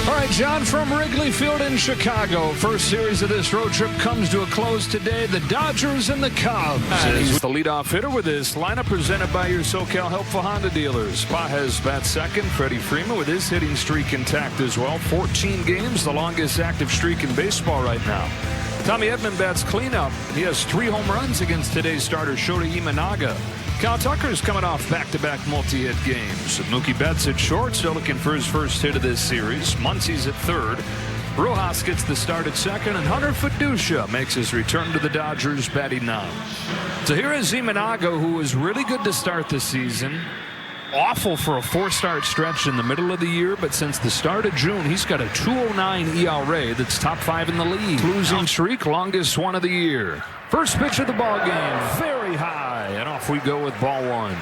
All right, John, from Wrigley Field in Chicago. First series of this road trip comes to a close today. The Dodgers and the Cubs. He's the leadoff hitter with this lineup presented by your SoCal Helpful Honda dealers. Pages bats second. Freddie Freeman with his hitting streak intact as well. 14 games, the longest active streak in baseball right now. Tommy Edman bats cleanup. He has 3 home runs against today's starter, Shota Imanaga. Kyle Tucker's coming off back-to-back multi-hit games. Mookie Betts at short, still looking for his first hit of this series. Muncie's at third. Rojas gets the start at second, and Hunter Fiducia makes his return to the Dodgers, batting 9. So here is Imanaga, who was really good to start the season. Awful for a 4-start stretch in the middle of the year, but since the start of June, he's got a 2.09 ERA that's top 5 in the league. Losing streak, longest one of the year. First pitch of the ball game, very high, and off we go with ball 1.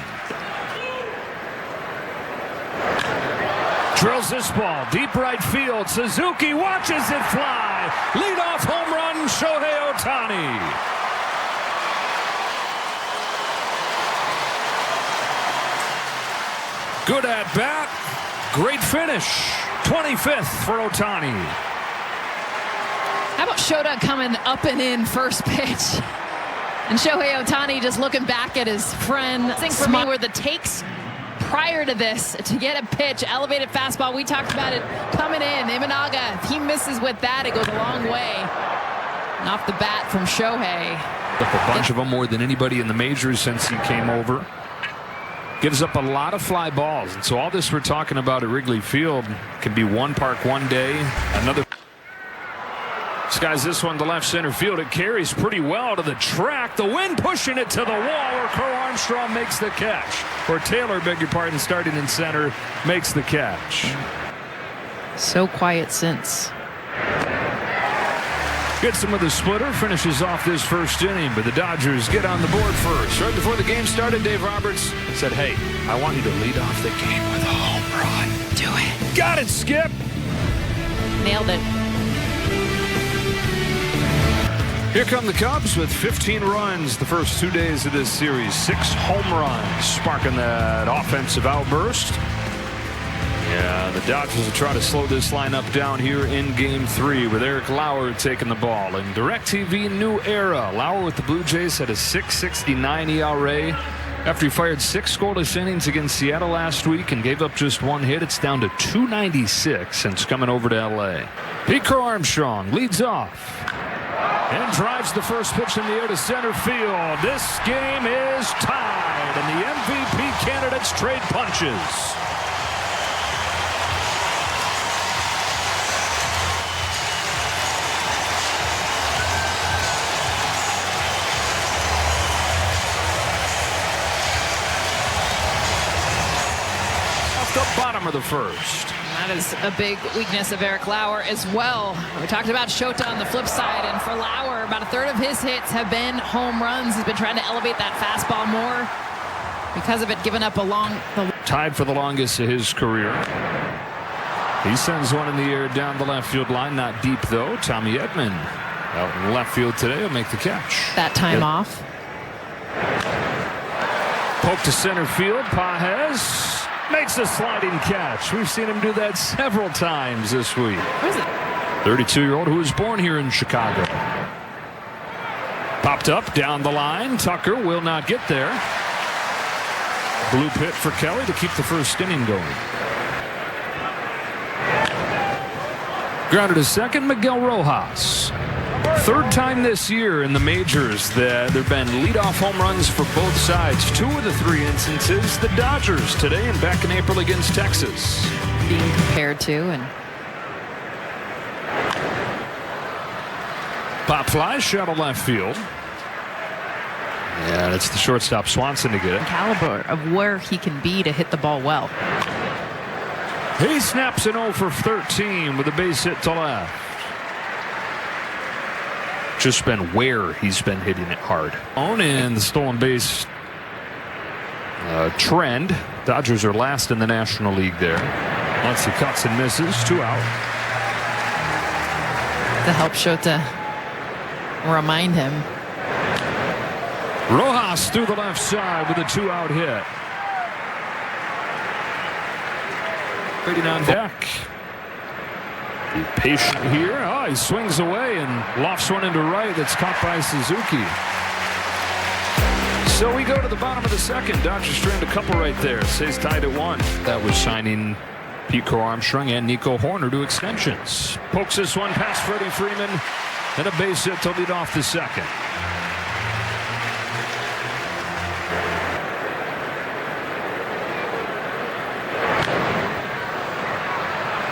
Drills this ball, deep right field. Suzuki watches it fly. Leadoff home run, Shohei Ohtani. Good at bat, great finish. 25th for Ohtani. How about Shota coming up and in first pitch? And Shohei Ohtani just looking back at his friend. I think for me were the takes prior to this to get a pitch, elevated fastball. We talked about it coming in. Imanaga, if he misses with that, it goes a long way. And off the bat from Shohei. Up a bunch of them, more than anybody in the majors since he came over. Gives up a lot of fly balls. And so all this we're talking about at Wrigley Field can be one park one day, another. Skies this one to left center field. It carries pretty well to the track. The wind pushing it to the wall where Crow Armstrong makes the catch. Or Taylor, beg your pardon, starting in center, makes the catch. So quiet since. Gets him with a splitter, finishes off this first inning, but the Dodgers get on the board first. Right before the game started, Dave Roberts said, hey, I want you to lead off the game with a home run. Do it. Got it, Skip. Nailed it. Here come the Cubs with 15 runs the first 2 days of this series. 6 home runs, sparking that offensive outburst. Yeah, the Dodgers will try to slow this lineup down here in Game 3 with Eric Lauer taking the ball. In DirecTV new era, Lauer with the Blue Jays had a 6.69 ERA. After he fired 6 scoreless innings against Seattle last week and gave up just 1 hit, it's down to 2.96 since coming over to L.A. Pete Crow Armstrong leads off and drives the first pitch in the air to center field. This game is tied, and the MVP candidates trade punches. The bottom of the first. That is a big weakness of Eric Lauer as well. We talked about Shota on the flip side, and for Lauer, about a third of his hits have been home runs. He's been trying to elevate that fastball more. Because of it, giving up tied for the longest of his career. He sends one in the air down the left field line, not deep though. Tommy Edman out in left field today will make the catch. That time off. Poke to center field. Pages makes a sliding catch. We've seen him do that several times this week. Where is it? 32-year-old who was born here in Chicago. Popped up down the line. Tucker will not get there. Blue pit for Kelly to keep the first inning going. Grounded to second, Miguel Rojas. Third time this year in the majors that there have been leadoff home runs for both sides. 2 of the 3 instances, the Dodgers today and back in April against Texas. Being compared to and pop fly, shuttle left field. Yeah, it's the shortstop Swanson to get it. Caliber of where he can be to hit the ball well. He snaps an 0 for 13 with a base hit to left. Just been where he's been hitting it hard. And the stolen base trend. Dodgers are last in the National League there. Once he cuts and misses, 2 out. To help Shota remind him. Rojas through the left side with a 2-out hit. Waiting on deck. Be patient here. Oh, he swings away and lofts one into right. That's caught by Suzuki. So we go to the bottom of the second. Dodgers strand a couple right there. It stays tied at 1. That was signing Pete Crow Armstrong and Nico Horner to extensions. Pokes this one past Freddie Freeman. And a base hit to lead off the second.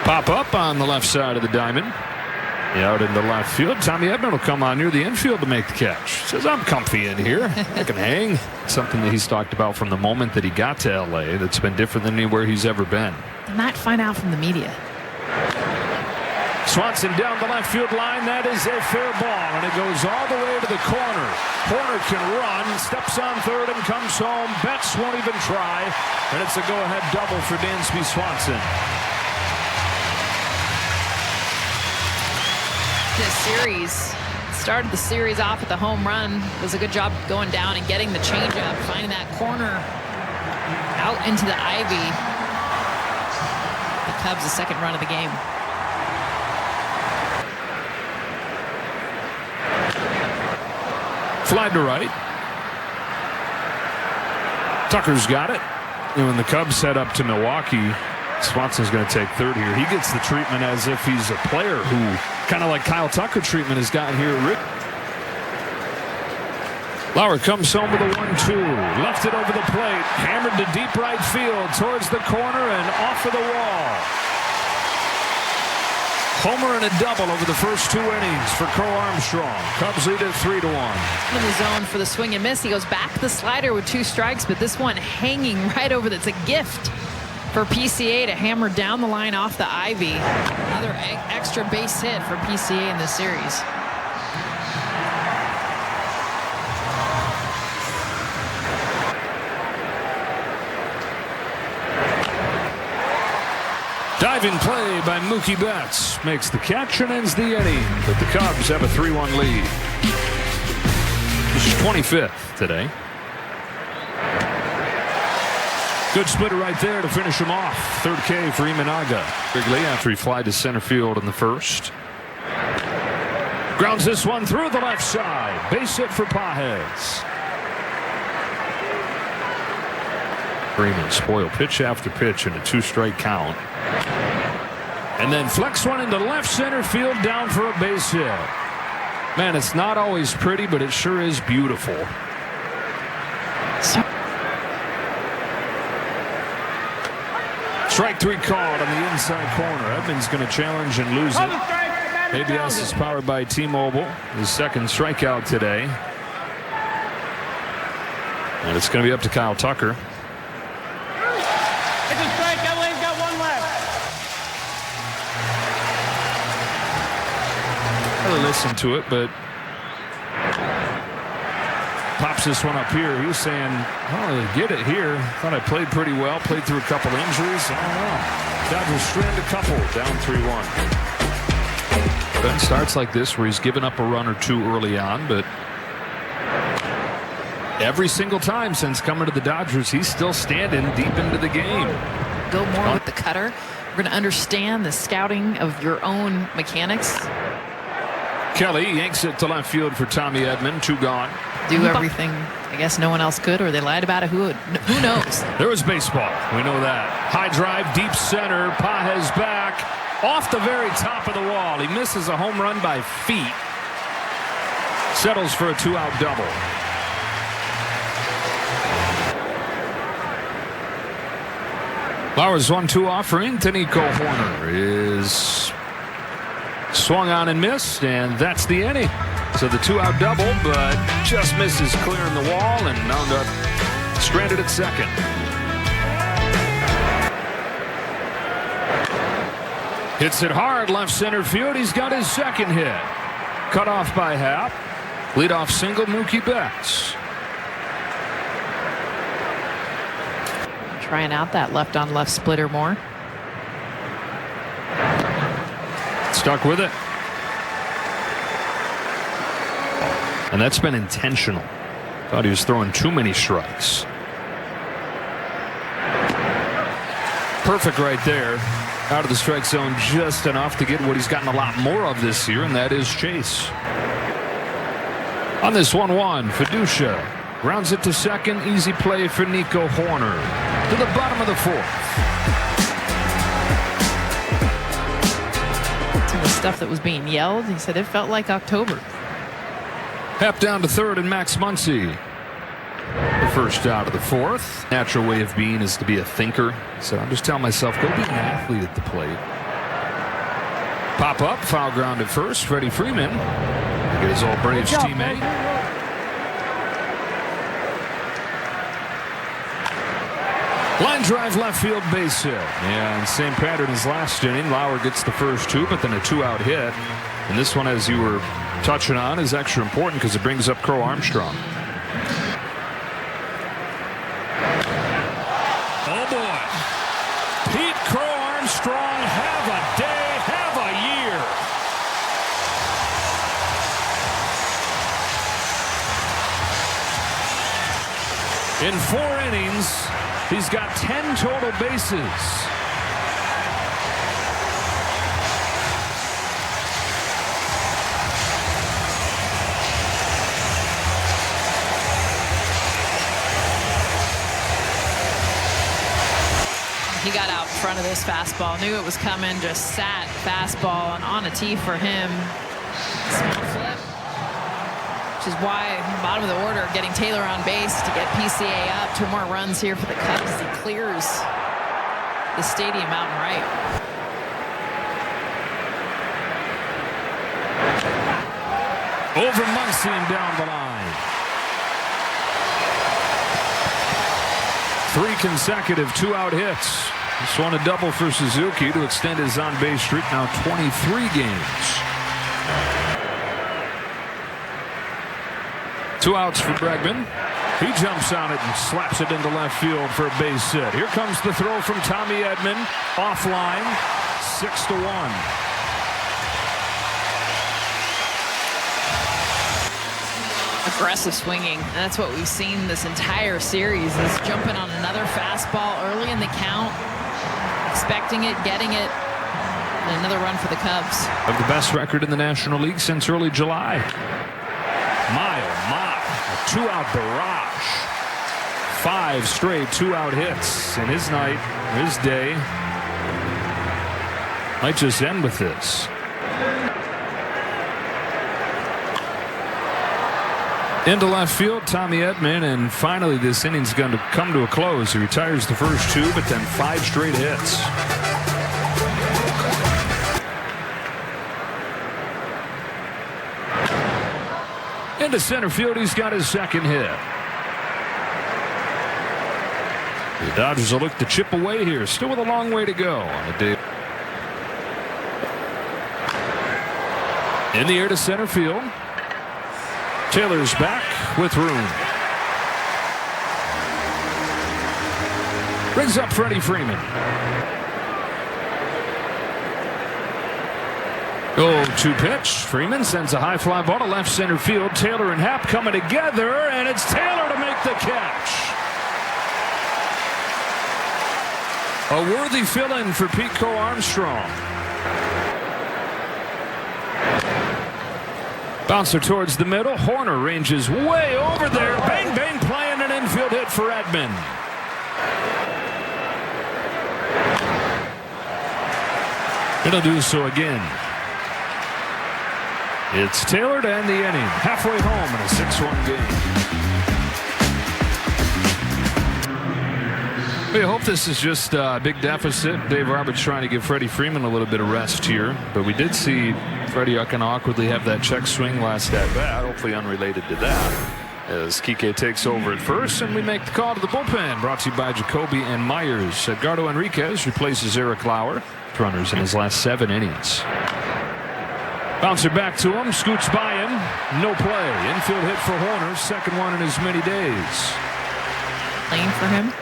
Pop up on the left side of the diamond. Out into left field. Tommy Edman will come on near the infield to make the catch. Says, I'm comfy in here. I can hang. Something that he's talked about from the moment that he got to L.A. that's been different than anywhere he's ever been. Not find out from the media. Swanson down the left field line. That is a fair ball, and it goes all the way to the corner. Horner can run, steps on third and comes home. Betts won't even try, and it's a go-ahead double for Dansby Swanson. This series started the series off with the home run. Does a good job going down and getting the changeup, finding that corner out into the ivy. The Cubs' the second run of the game. Fly to right. Tucker's got it. And when the Cubs head up to Milwaukee, Swanson's going to take third here. He gets the treatment as if he's a player who, kind of like Kyle Tucker treatment, has gotten here. Lauer comes home with a 1-2. Left it over the plate. Hammered to deep right field towards the corner and off of the wall. Homer and a double over the first 2 innings for Crow Armstrong. Cubs lead at 3-1. In the zone for the swing and miss. He goes back the slider with 2 strikes, but this one hanging right over. That's a gift for PCA to hammer down the line off the ivy. Another extra base hit for PCA in this series. Diving play by Mookie Betts makes the catch and ends the inning, but the Cubs have a 3-1 lead. This is 25th today. Good splitter right there to finish him off. Third K for Imanaga. Wrigley after he flied to center field in the first. Grounds this one through the left side. Base hit for Pages. Freeman spoiled pitch after pitch in a 2-strike count. And then flex one into left center field down for a base hit. Man, it's not always pretty, but it sure is beautiful. Strike 3 called on the inside corner. Edman's going to challenge and lose it. ABS is powered by T-Mobile. His second strikeout today. And it's going to be up to Kyle Tucker. It's a strike. LA's got 1 left. I'll listen to it, but pops this one up here. He was saying, I don't really get it here. Thought I played pretty well. Played through a couple injuries. I don't know. Dodgers strand a couple. Down 3-1. Ben starts like this where he's given up a run or 2 early on, but every single time since coming to the Dodgers, he's still standing deep into the game. Go more with the cutter. We're going to understand the scouting of your own mechanics. Kelly yanks it to left field for Tommy Edman. 2 gone. Do everything I guess no one else could, or they lied about it. Who knows? There was baseball. We know that. High drive, deep center. Pages back. Off the very top of the wall. He misses a home run by feet. Settles for a 2-out double. Lauer's 1-2 offering to Nico Horner is swung on and missed, and that's the inning. So the 2-out double, but just misses clearing the wall and wound up stranded at second. Hits it hard left center field. He's got his second hit. Cut off by Happ. Leadoff single, Mookie Betts. Trying out that left-on-left splitter more. Stuck with it. And that's been intentional. Thought he was throwing too many strikes. Perfect right there. Out of the strike zone just enough to get what he's gotten a lot more of this year, and that is chase. On this 1-1, Fiducia grounds it to second. Easy play for Nico Hoerner. To the bottom of the fourth. Some of the stuff that was being yelled, he said it felt like October. Hap down to third and Max Muncy. The first out of the fourth. Natural way of being is to be a thinker. So I'm just telling myself, go be an athlete at the plate. Pop up, foul ground at first. Freddie Freeman. Look at his old Braves teammate. Line drive left field base hit. Yeah, and same pattern as last inning. Lauer gets the first two, but then a 2-out hit. And this one, as you were touching on, is extra important because it brings up Crow Armstrong. Oh boy. Pete Crow Armstrong, have a day, have a year. In 4 innings, he's got 10 total bases. He got out in front of this fastball, knew it was coming, just sat fastball and on a tee for him. Small flip, which is why bottom of the order getting Taylor on base to get PCA up. 2 more runs here for the Cubs as he clears the stadium out and right. Over Muncy and down the line. 3 consecutive 2-out hits. This one a double for Suzuki to extend his on-base streak, now 23 games. 2 outs for Bregman. He jumps on it and slaps it into left field for a base hit. Here comes the throw from Tommy Edman. Offline, 6-1. Aggressive swinging. And that's what we've seen this entire series, is jumping on another fastball early in the count, expecting it, getting it, and another run for the Cubs. Have the best record in the National League since early July. My, oh my, a 2-out barrage. 5 straight 2-out hits, and his night, his day, might just end with this. Into left field, Tommy Edman, and finally this inning's going to come to a close. He retires the first 2, but then 5 straight hits. Into center field, he's got his second hit. The Dodgers will look to chip away here, still with a long way to go on the day. In the air to center field. Taylor's back with room. Brings up Freddie Freeman. 0-2 pitch. Freeman sends a high fly ball to left center field. Taylor and Happ coming together, and it's Taylor to make the catch. A worthy fill-in for Pete Crow Armstrong. Bouncer towards the middle. Hoerner ranges way over there. Bang, bang, playing an infield hit for Edman. It'll do so again. It's Taylor to end the inning. Halfway home in a 6-1 game. We hope this is just a big deficit. Dave Roberts trying to give Freddie Freeman a little bit of rest here. But we did see Freddie kind of awkwardly have that check swing last at bat. Hopefully unrelated to that. As Kike takes over at first, and we make the call to the bullpen. Brought to you by Jacoby and Myers. Edgardo Enriquez replaces Eric Lauer. Runners in his last 7 innings. Bouncer back to him, scoots by him, no play. Infield hit for Hoerner, second one in as many days. Playing for him.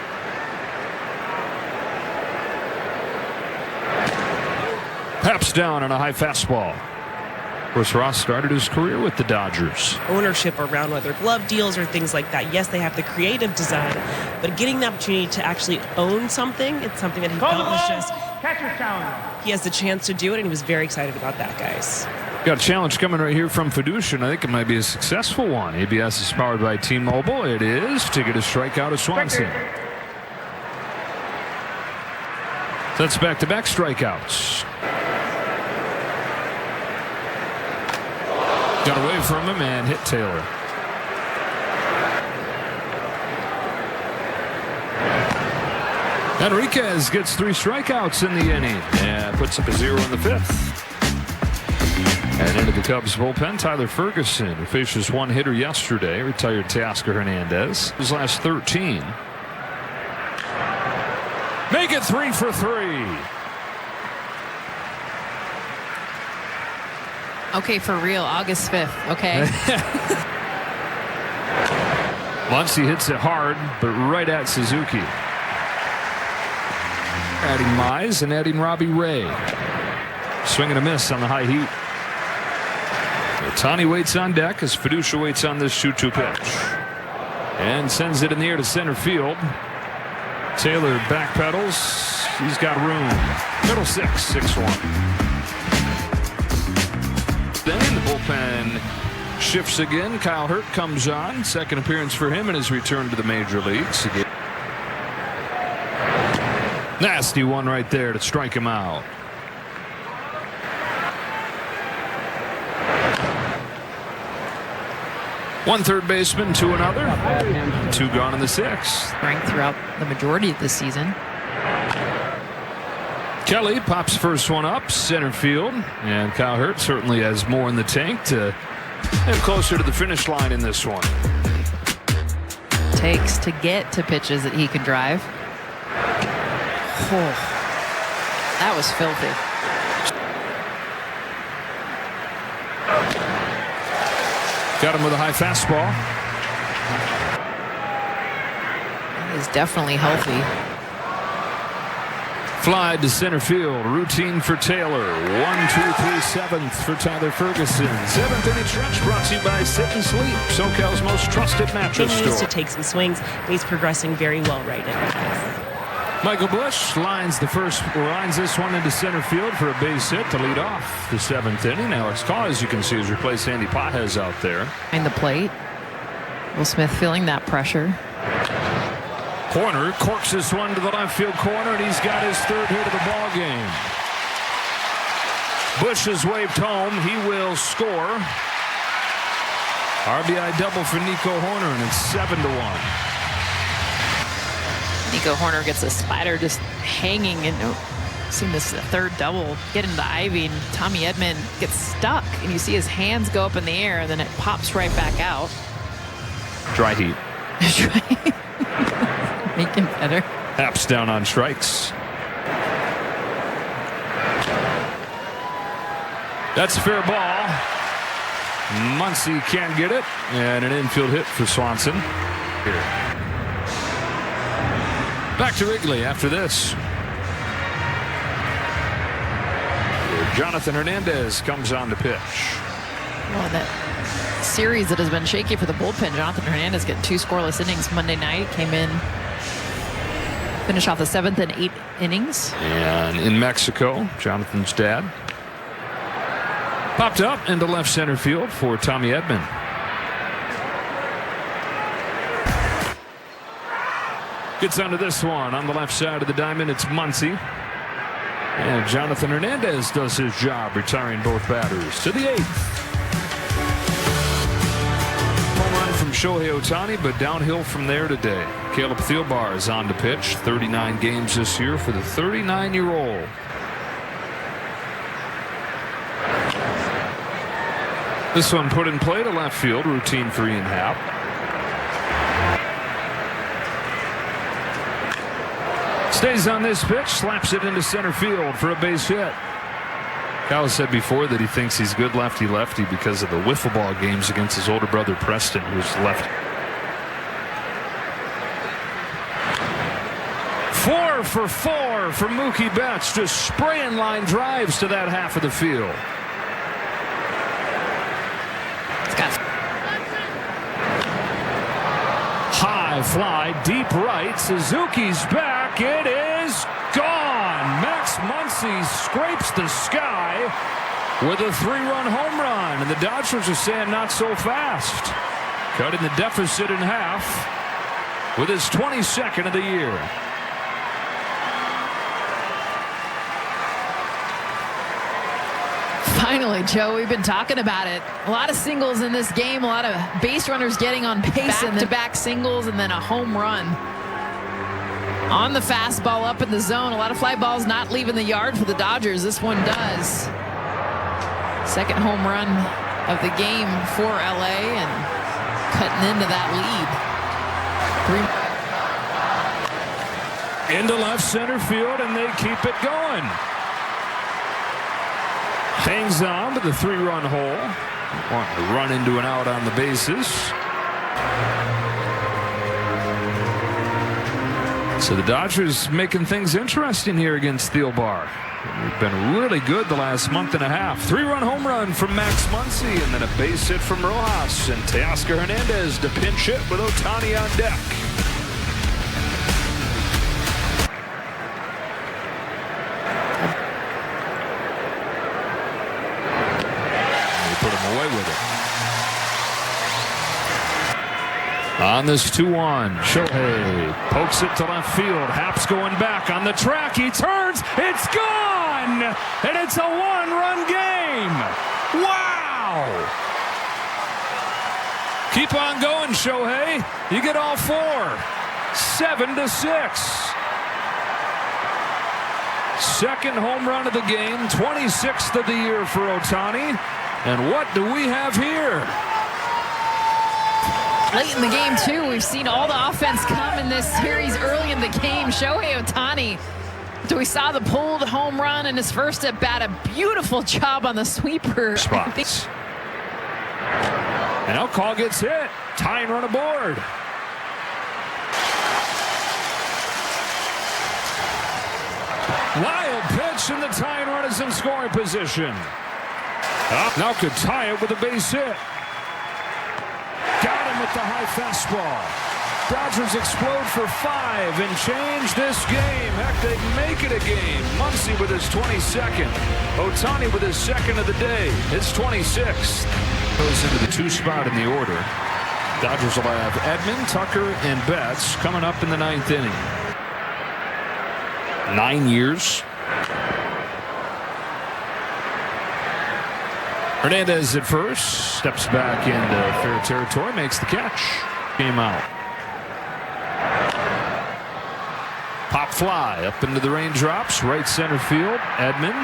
Haps down on a high fastball. Of course, Ross started his career with the Dodgers. Ownership around whether glove deals or things like that. Yes, they have the creative design, but getting the opportunity to actually own something, it's something that he felt was just Catcher's challenge. He has the chance to do it, and he was very excited about that, guys. Got a challenge coming right here from Fiducia, and I think it might be a successful one. ABS is powered by T-Mobile. It is to get a strikeout of Swanson. That's back-to-back strikeouts. Got away from him and hit Taylor. Enriquez gets 3 strikeouts in the inning and puts up a 0 in the 5th. And into the Cubs bullpen, Tyler Ferguson, who faced his one hitter yesterday, retired Teoscar Hernandez. His last 13. Make it 3 for 3. Okay, for real, August 5th. Okay. Muncy hits it hard, but right at Suzuki. Adding Mize and adding Robbie Ray. Swing and a miss on the high heat. Ohtani waits on deck as Fiducia waits on this 2-2 pitch. And sends it in the air to center field. Taylor backpedals. He's got room. Middle 6-1. Then the bullpen shifts again. Kyle Hurt comes on. Second appearance for him in his return to the major leagues. Nasty one right there to strike him out. One third baseman to another. 2 gone in the 6th. Ranked throughout the majority of the season. Kelly pops first one up center field, and Kyle Hurt certainly has more in the tank to get closer to the finish line in this one. Takes to get to pitches that he can drive. Oh, that was filthy. Got him with a high fastball. He is definitely healthy. Fly to center field. Routine for Taylor. 1-2-3 7th for Tyler Ferguson. 7th inning stretch brought to you by Sit and Sleep, SoCal's most trusted mattress He store. needs to take some swings, and he's progressing very well right now. Michael Busch lines this one into center field for a base hit to lead off the 7th inning. Alex Caw, as you can see, has replaced Andy Pajes out there. Behind the plate. Will Smith feeling that pressure. Corner corks this one to the left field corner, and he's got his 3rd hit of the ball game. Busch is waved home. He will score. RBI double for Nico Horner, and it's 7-1. Nico Horner gets a spider just hanging, and seen this 3rd double get into Ivy, and Tommy Edman gets stuck, and you see his hands go up in the air, and then it pops right back out. Dry heat. Make him better. Haps down on strikes. That's a fair ball. Muncy can't get it, and an infield hit for Swanson. Here. Back to Wrigley after this. Jonathan Hernandez comes on to pitch. Well, that series that has been shaky for the bullpen, Jonathan Hernandez getting 2 scoreless innings Monday night. Came in, finished off the 7th and 8th innings. And in Mexico, Jonathan's dad popped up into left center field for Tommy Edman. Gets onto this one on the left side of the diamond. It's Muncy. And Jonathan Hernandez does his job, retiring both batters to the 8th. Home run from Shohei Ohtani, but downhill from there today. Caleb Thielbar is on to pitch. 39 games this year for the 39-year-old. This one put in play to left field, routine for Ian Happ. Stays on this pitch, slaps it into center field for a base hit. Kyle said before that he thinks he's good lefty-lefty because of the wiffle ball games against his older brother Preston, who's left. 4 for 4 from Mookie Betts, just spraying line drives to that half of the field. High fly, deep right. Suzuki's back. It is gone. Max Muncy scrapes the sky with a 3-run home run, and the Dodgers are saying not so fast. Cutting the deficit in half with his 22nd of the year. Finally, Joe, we've been talking about it. A lot of singles in this game, a lot of base runners getting on base, and back-to-back singles, and then a home run. On the fastball up in the zone. A lot of fly balls not leaving the yard for the Dodgers. This one does. Second home run of the game for LA, and cutting into that lead. Into left center field, and they keep it going. Hangs on to the 3-run hole. Wanting to run into an out on the bases. So the Dodgers making things interesting here against Thielbar. They've been really good the last month and a half. 3-run home run from Max Muncy, and then a base hit from Rojas, and Teoscar Hernandez to pinch hit with Ohtani on deck. Put him away with it. On this 2-1, Shohei pokes it to left field. Happ's going back on the track. He turns. It's gone, and it's a 1-run game. Wow! Keep on going, Shohei. You get all 4. 7-6. Second home run of the game, 26th of the year for Ohtani. And what do we have here? Late in the game, too, we've seen all the offense come in this series early in the game. Shohei Ohtani, so we saw the pulled home run in his first at bat. A beautiful job on the sweeper. Spots. And now call gets hit. Tying run aboard. Wild pitch, and the tying run is in scoring position. Now could tie it with a base hit. Got him with the high fastball. Dodgers explode for 5 and change this game. Heck, they make it a game. Muncy with his 22nd. Ohtani with his 2nd of the day. His 26th. Goes into the 2 spot in the order. Dodgers will have Edman, Tucker, and Betts coming up in the 9th inning. 9 years. Hernandez at first, steps back into fair territory, makes the catch. Game out. Pop fly up into the raindrops, right center field. Edman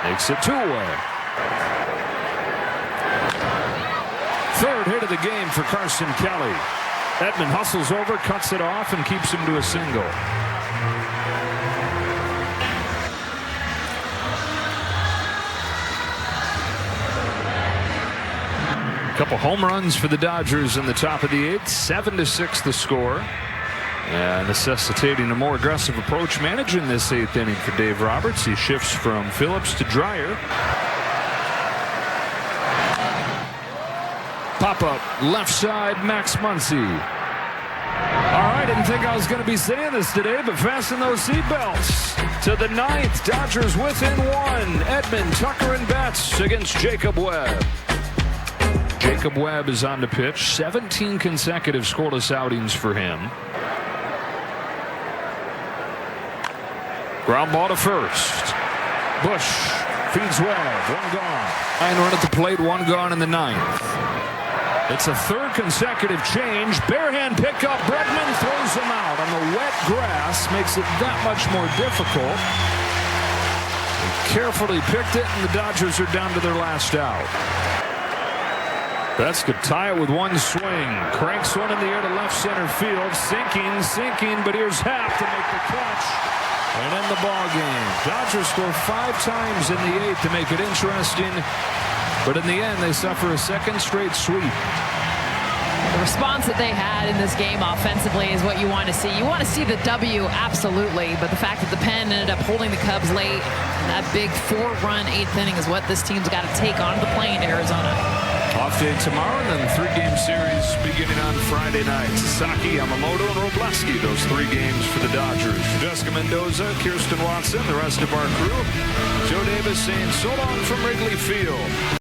makes it 2 away. Third hit of the game for Carson Kelly. Edman hustles over, cuts it off, and keeps him to a single. Couple home runs for the Dodgers in the top of the 8th. 7-6 the score. And necessitating a more aggressive approach managing this 8th inning for Dave Roberts. He shifts from Phillips to Dreyer. Pop up left side, Max Muncy. All right, didn't think I was going to be saying this today, but fasten those seatbelts. To the 9th, Dodgers within 1. Edman, Tucker, and Betts against Jacob Webb. Jacob Webb is on the pitch. 17 consecutive scoreless outings for him. Ground ball to first. Bush feeds Webb. 1 gone. 9 run at the plate. 1 gone in the 9th. It's a 3rd consecutive change. Barehand pickup. Bregman throws him out on the wet grass. Makes it that much more difficult. He carefully picked it, and the Dodgers are down to their last out. Betts could tie it with 1 swing. Cranks one in the air to left center field. Sinking, but here's Happ to make the catch. And end the ball game. Dodgers score 5 times in the 8th to make it interesting. But in the end, they suffer a 2nd straight sweep. The response that they had in this game offensively is what you want to see. You want to see the W, absolutely. But the fact that the pen ended up holding the Cubs late, and that big 4-run 8th inning is what this team's got to take onto the plane to Arizona. Off day tomorrow, and then 3-game series beginning on Friday night. Sasaki, Yamamoto, and Robleski, those 3 games for the Dodgers. Jessica Mendoza, Kirsten Watson, the rest of our crew. Joe Davis saying so long from Wrigley Field.